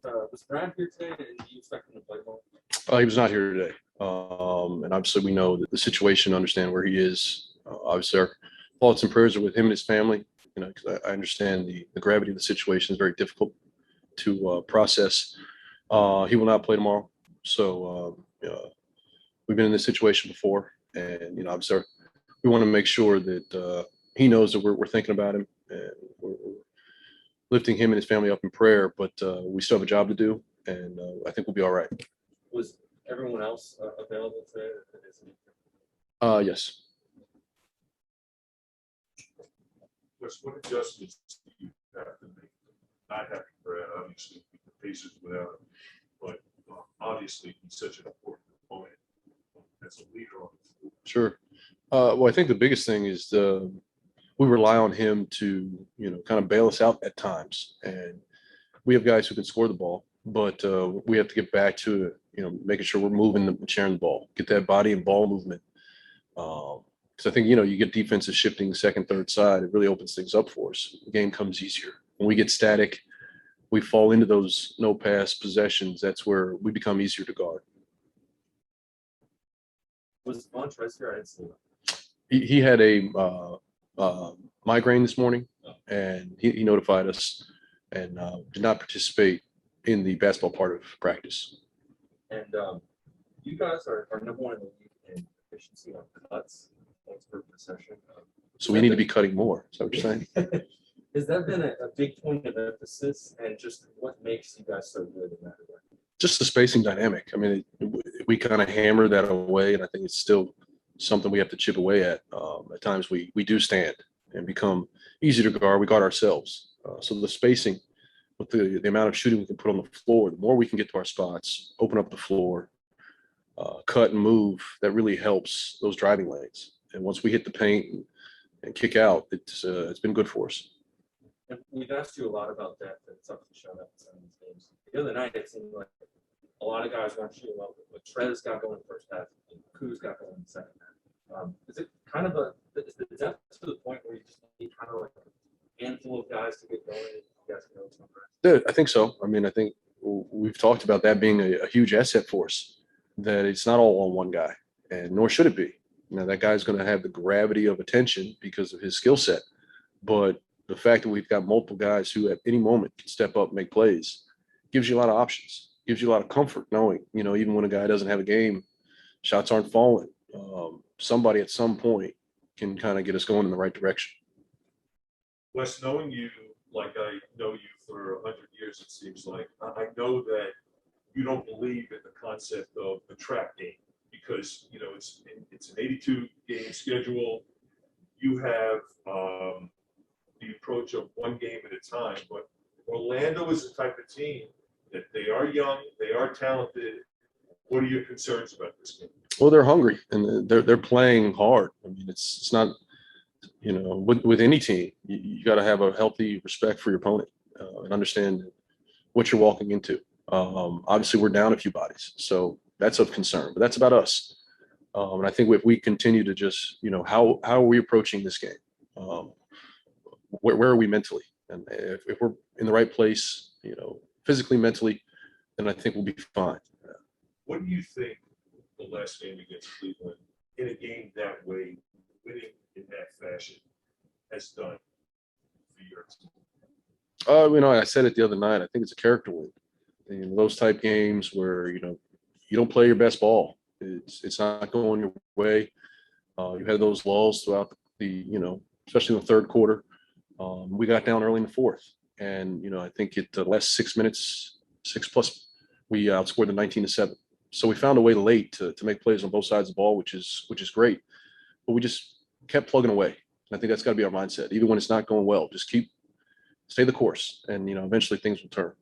Was Brown here today, and do you expect him to play more? He was not here today. And obviously we know that the situation, understand where he is. Obviously our thoughts and prayers are with him and his family, you know, because I understand the gravity of the situation is very difficult to process. He will not play tomorrow. So we've been in this situation before, and, you know, obviously we want to make sure that he knows that we're thinking about him, and we're lifting him and his family up in prayer, but we still have a job to do, and I think we'll be all right. Was everyone else available today? Yes. What adjustments do you have to make? Not having Brad, obviously, the Pacers without him, but obviously he's such an important component as a leader on the field. Sure. Well, I think the biggest thing is we rely on him to, you know, kind of bail us out at times, and we have guys who can score the ball, but we have to get back to it, you know, making sure we're moving and sharing the ball, get that body and ball movement. Because I think, you know, you get defenses shifting second, third side, it really opens things up for us. The game comes easier. When we get static, we fall into those no pass possessions. That's where we become easier to guard. Was Montrez here? I didn't see him. He had a migraine this morning, and he notified us and did not participate in the basketball part of practice. And you guys are number one in the league in efficiency on cuts. Thanks for the session. So we need to be cutting more. Is that what you're saying? Has that been a big point of emphasis, and just what makes you guys so good in that regard? Just the spacing dynamic. I mean, we kind of hammer that away, and I think it's still something we have to chip away at. At times we do stand and become easy to guard. We guard ourselves. So the spacing with the amount of shooting we can put on the floor, the more we can get to our spots, open up the floor, cut and move, that really helps those driving lanes. And once we hit the paint and kick out, it's been good for us. And we've asked you a lot about that. It's up to show up in some of these games. The other night, it seemed like a lot of guys weren't shooting well. But Trez got going in the first half, and Kuz got going in the second half. Is it kind of is the depth to the point where you just need kind of like a handful of guys to get going? And you guys can know something. Yeah, I think so. I mean, I think we've talked about that being a huge asset for us, that it's not all on one guy, and nor should it be. You know, that guy's going to have the gravity of attention because of his skill set. But the fact that we've got multiple guys who at any moment can step up and make plays gives you a lot of options, gives you a lot of comfort knowing, you know, even when a guy doesn't have a game, shots aren't falling. Somebody at some point can kind of get us going in the right direction. Wes, knowing you like I know you for 100 years, it seems like, I know that you don't believe in the concept of the trap game because, you know, it's an 82 game schedule. You have the approach of one game at a time, but Orlando is the type of team that they are young, they are talented. What are your concerns about this game? Well, they're hungry and they're playing hard. I mean, it's not, you know, with any team, you got to have a healthy respect for your opponent and understand what you're walking into. Obviously, we're down a few bodies, so that's of concern. But that's about us. And I think if we continue to just, you know, how are we approaching this game? Where are we mentally? And if we're in the right place, you know, physically, mentally, then I think we'll be fine. What do you think the last game against Cleveland, in a game that way, winning in that fashion, has done for your team? You know, I said it the other night. I think it's a character win. You know, those type games where, you know, you don't play your best ball. It's not going your way. You had those lulls throughout the, you know, especially in the third quarter. We got down early in the fourth, and, you know, I think the last 6 minutes, 6+, we outscored the 19-7. So we found a way late to make plays on both sides of the ball, which is great. But we just kept plugging away. And I think that's got to be our mindset, even when it's not going well. Just stay the course, and, you know, eventually things will turn.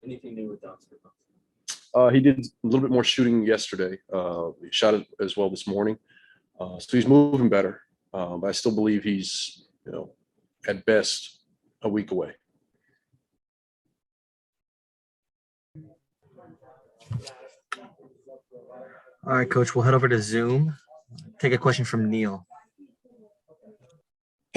Anything new with Donovan? He did a little bit more shooting yesterday. He shot it as well this morning. So he's moving better. But I still believe he's, you know, at best a week away. All right, Coach, we'll head over to Zoom. Take a question from Neil.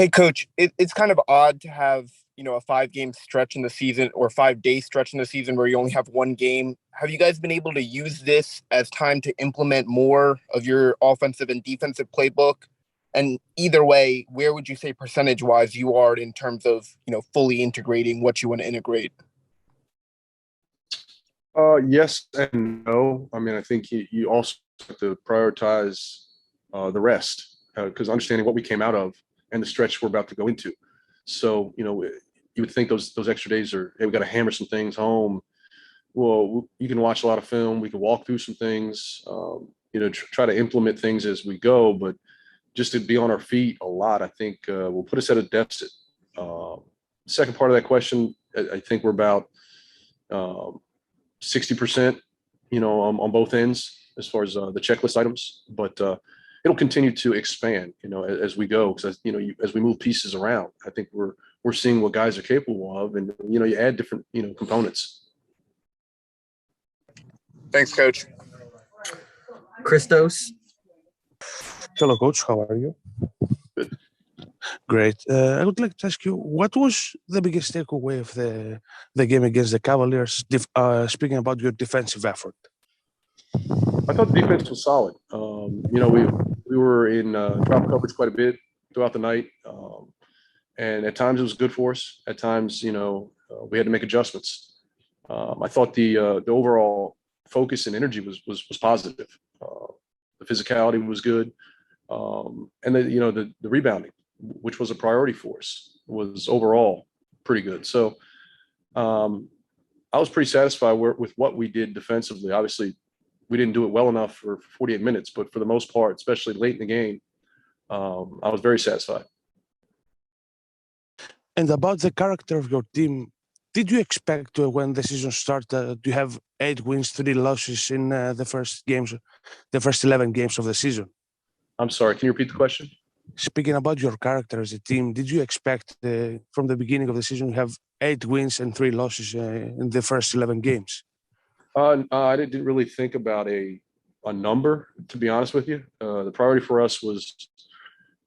Hey, coach, it's kind of odd to have, a 5 game stretch in the season or 5 day stretch in the season where you only have one game. Have you guys been able to use this as time to implement more of your offensive and defensive playbook? And either way, where would you say percentage wise you are in terms of, fully integrating what you want to integrate? Yes and no. I mean, I think you also have to prioritize the rest because understanding what we came out of and the stretch we're about to go into. So, you would think those extra days are, hey, we got to hammer some things home. Well, you can watch a lot of film. We can walk through some things, try to implement things as we go. But just to be on our feet a lot, I think will put us at a deficit. Second part of that question, I think we're about 60%, on both ends as far as the checklist items, but it'll continue to expand, as we go. Because as we move pieces around, I think we're seeing what guys are capable of, and you add different components. Thanks, coach. Christos. Hello, coach. How are you? Good. Great. I would like to ask you, what was the biggest takeaway of the game against the Cavaliers? Speaking about your defensive effort. I thought the defense was solid. We were in drop coverage quite a bit throughout the night, and at times it was good for us. At times, we had to make adjustments. I thought the overall focus and energy was positive. The physicality was good, and the rebounding, which was a priority for us, was overall pretty good. So I was pretty satisfied with what we did defensively. Obviously, we didn't do it well enough for 48 minutes, but for the most part, especially late in the game, I was very satisfied. And about the character of your team, did you expect when the season started to have 8 wins, 3 losses in the first 11 games of the season? I'm sorry, can you repeat the question? Speaking about your character as a team, did you expect from the beginning of the season to have 8 wins and 3 losses in the first 11 games? I didn't really think about a number, to be honest with you. The priority for us was,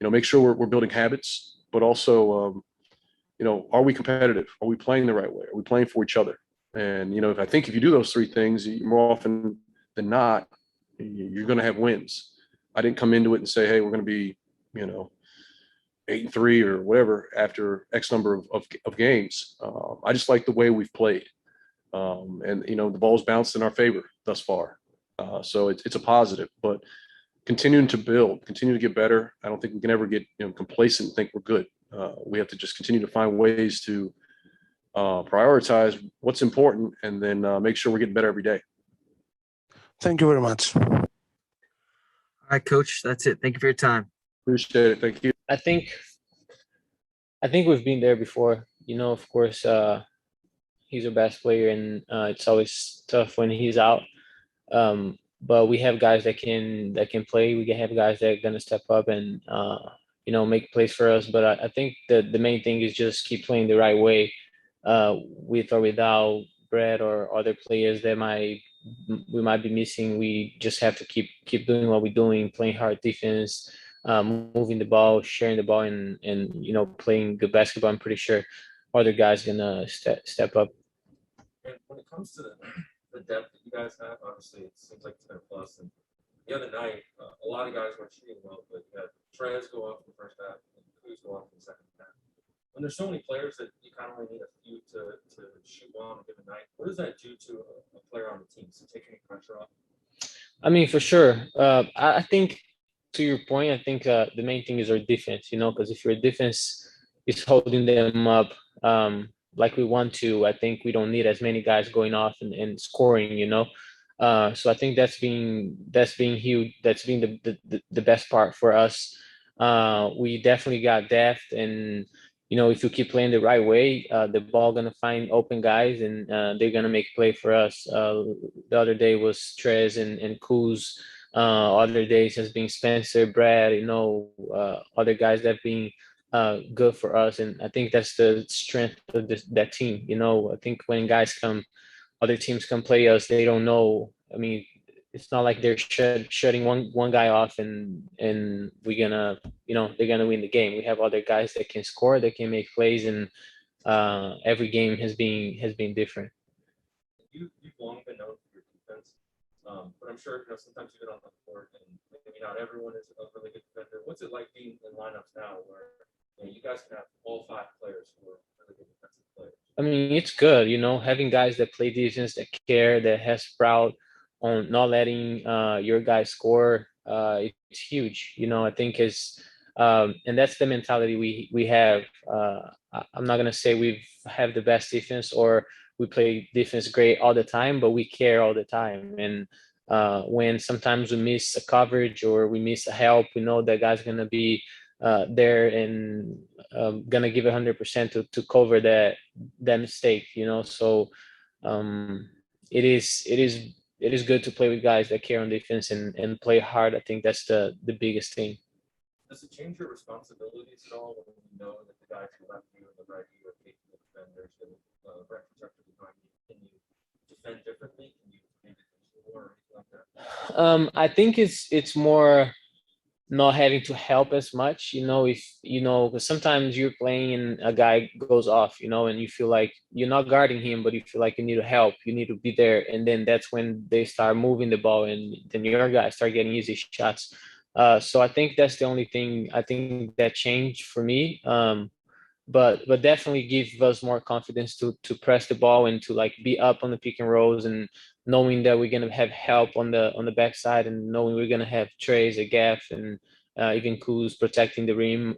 make sure we're building habits, but also, are we competitive? Are we playing the right way? Are we playing for each other? And, I think if you do those 3 things, more often than not, you're going to have wins. I didn't come into it and say, hey, we're going to be, 8-3 or whatever after X number of games. I just like the way we've played. And the ball's bounced in our favor thus far. So it's a positive, but continuing to build, continue to get better. I don't think we can ever get complacent and think we're good. We have to just continue to find ways to prioritize what's important and then make sure we're getting better every day. Thank you very much. All right, coach, that's it. Thank you for your time. Appreciate it. Thank you. I think we've been there before. Of course, he's our best player, and it's always tough when he's out. But we have guys that can play. We have guys that are gonna step up and make plays for us. But I think the main thing is just keep playing the right way, with or without Brett or other players that we might be missing. We just have to keep doing what we're doing, playing hard defense, moving the ball, sharing the ball, and playing good basketball. I'm pretty sure other guys gonna step up. And when it comes to the depth that you guys have, obviously it seems like it's been a plus. And the other night, a lot of guys weren't shooting well, but you had Trez go off in the first half and Kuz go off in the second half. When there's so many players that you kind of only need a few to shoot well on a given night, what does that do to a player on the team? Does it take any pressure off? I mean, for sure. I think to your point, I think the main thing is our defense. Because if your defense is holding them up like we want to, I think we don't need as many guys going off and scoring. So I think that's being huge. That's been the best part for us. We definitely got depth, and if you keep playing the right way, the ball gonna find open guys, and they're gonna make play for us. The other day was Trez and Kuz. Other days has been Spencer, Brad. Other guys that been good for us, and I think that's the strength of that team. I think when other teams come play us, they don't know. I mean, it's not like they're shutting one guy off and we're gonna, they're gonna win the game. We have other guys that can score, that can make plays, and every game has been different. You've long been known for your defense, but I'm sure sometimes you get on the court and maybe not everyone is a really good defender. What's it like being in lineups now where you guys can have all 5 players who are really good defensive players? I mean, it's good, having guys that play defense, that care, that has proud on not letting your guys score. It's huge. I think and that's the mentality we have. I'm not gonna say we have the best defense or we play defense great all the time, but we care all the time. And when sometimes we miss a coverage or we miss a help, we know that guy's gonna be there and gonna give 100% to cover that mistake. So um, it is good to play with guys that care on defense and play hard. I think that's the biggest thing. Does it change your responsibilities at all when you know that the guys who left you and the right you are capable defenders and right protector behind you? Can you defend differently? Can you maybe do more or anything like that? I think it's more not having to help as much, if because sometimes you're playing and a guy goes off, and you feel like you're not guarding him, but you feel like you need to help, you need to be there, and then that's when they start moving the ball, and then your guys start getting easy shots. So I think that's the only thing I think that changed for me. But definitely give us more confidence to press the ball and to like be up on the pick and rolls, and knowing that we're gonna have help on the backside, and knowing we're gonna have Trays, a Gaff, and even Kuz protecting the rim.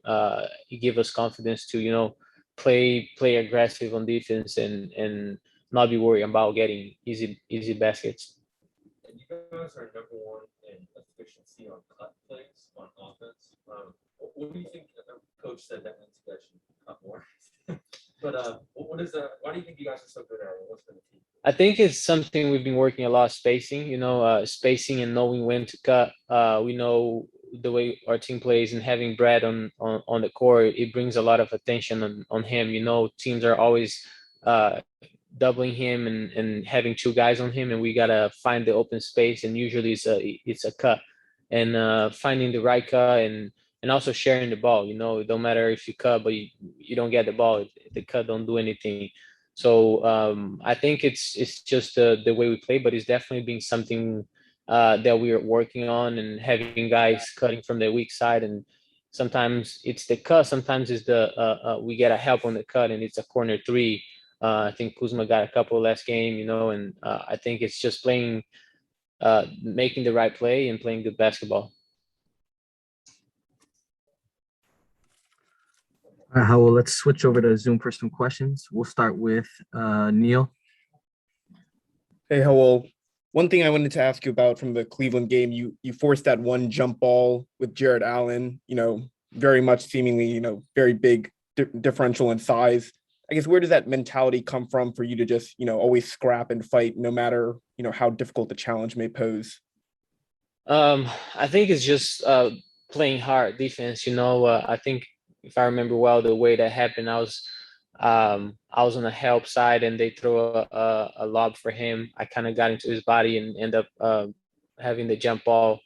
It give us confidence to play aggressive on defense and not be worried about getting easy baskets. And you guys are #1 in efficiency on cut plays on offense. What do you think? Coach said that means you guys should cut more. But what is that? Why do you think you guys are so good at it? What's been the key? I think it's something we've been working a lot, spacing, spacing and knowing when to cut. We know the way our team plays, and having Brad on the court, it brings a lot of attention on him. Teams are always doubling him and having 2 guys on him, and we gotta find the open space, and usually it's a cut, and finding the right cut, and also sharing the ball. It don't matter if you cut but you don't get the ball, the cut don't do anything. So I think it's just the way we play, but it's definitely been something that we are working on, and having guys cutting from the weak side, and sometimes it's the cut, sometimes it's we get a help on the cut and it's a corner 3. I think Kuzma got a couple last game, and I think it's just playing, making the right play and playing good basketball. All right, Raul, let's switch over to Zoom for some questions. We'll start with Neil. Hey, Raul. One thing I wanted to ask you about from the Cleveland game, you forced that one jump ball with Jared Allen, very much seemingly, very big differential in size. I guess where does that mentality come from for you to just, always scrap and fight no matter, how difficult the challenge may pose? I think it's just playing hard defense. I think if I remember well, the way that happened, I was on the help side, and they throw a lob for him. I kind of got into his body and end up having the jump ball.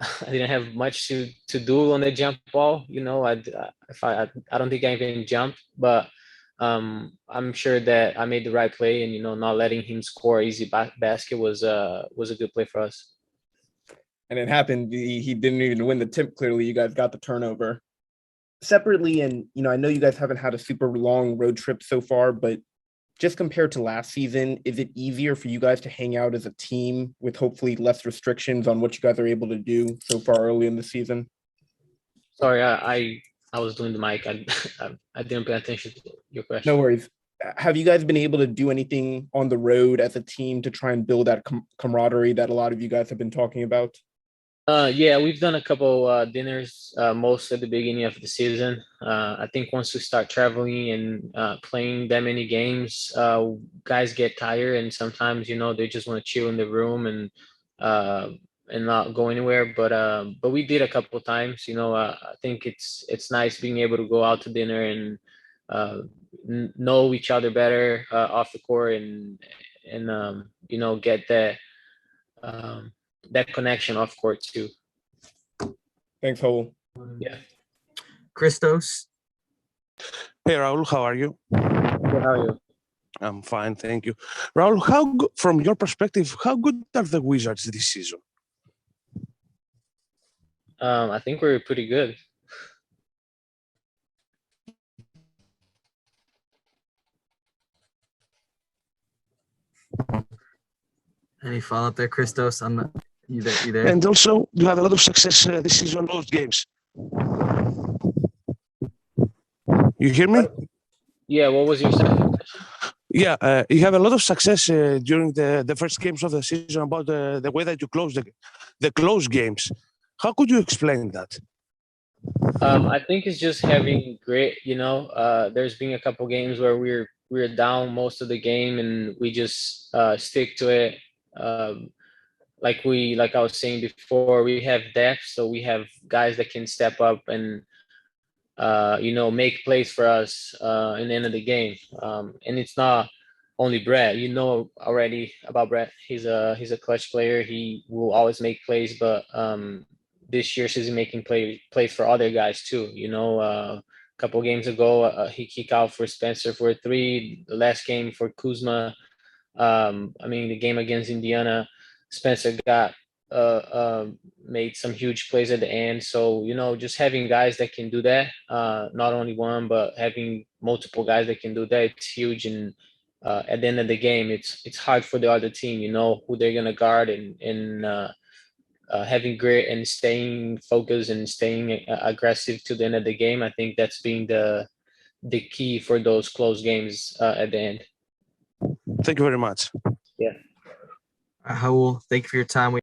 I didn't have much to do on the jump ball. I don't think I even jumped, but I'm sure that I made the right play, and not letting him score easy basket was a good play for us. And it happened. He didn't even win the tip. Clearly, you guys got the turnover. Separately, and I know you guys haven't had a super long road trip so far, but just compared to last season, is it easier for you guys to hang out as a team with hopefully less restrictions on what you guys are able to do so far early in the season? Sorry, I was doing the mic. I didn't pay attention to your question. No worries. Have you guys been able to do anything on the road as a team to try and build that camaraderie that a lot of you guys have been talking about? Yeah, we've done a couple dinners, most at the beginning of the season. I think once we start traveling and playing that many games, guys get tired, and sometimes they just want to chill in the room and not go anywhere. But we did a couple of times. I think it's nice being able to go out to dinner and know each other better off the court, and get that. that connection off court too. Thanks, Raul. Yeah. Christos. Hey Raul, how are you? Good, how are you? I'm fine, thank you. Raul, from your perspective, how good are the Wizards this season? I think we're pretty good. Any follow up there, Christos? I'm not. You there? And also, you have a lot of success this season, those games. You hear me? Yeah, what was your second question? Yeah, you have a lot of success during the first games of the season about the way that you close the close games. How could you explain that? I think it's just having grit. There's been a couple games where we're down most of the game and we just stick to it. Like I was saying before, we have depth, so we have guys that can step up and make plays for us in the end of the game. And it's not only Brett. You know already about Brett. He's a clutch player. He will always make plays, but this year he's making plays for other guys too. A couple games ago, he kicked out for Spencer for a 3. The last game for Kuzma. The game against Indiana, Spencer got made some huge plays at the end. So, just having guys that can do that, not only one, but having multiple guys that can do that, it's huge. And at the end of the game, it's hard for the other team, who they're going to guard and having grit and staying focused and staying aggressive to the end of the game. I think that's being the key for those close games at the end. Thank you very much. Yeah. Raul, thank you for your time.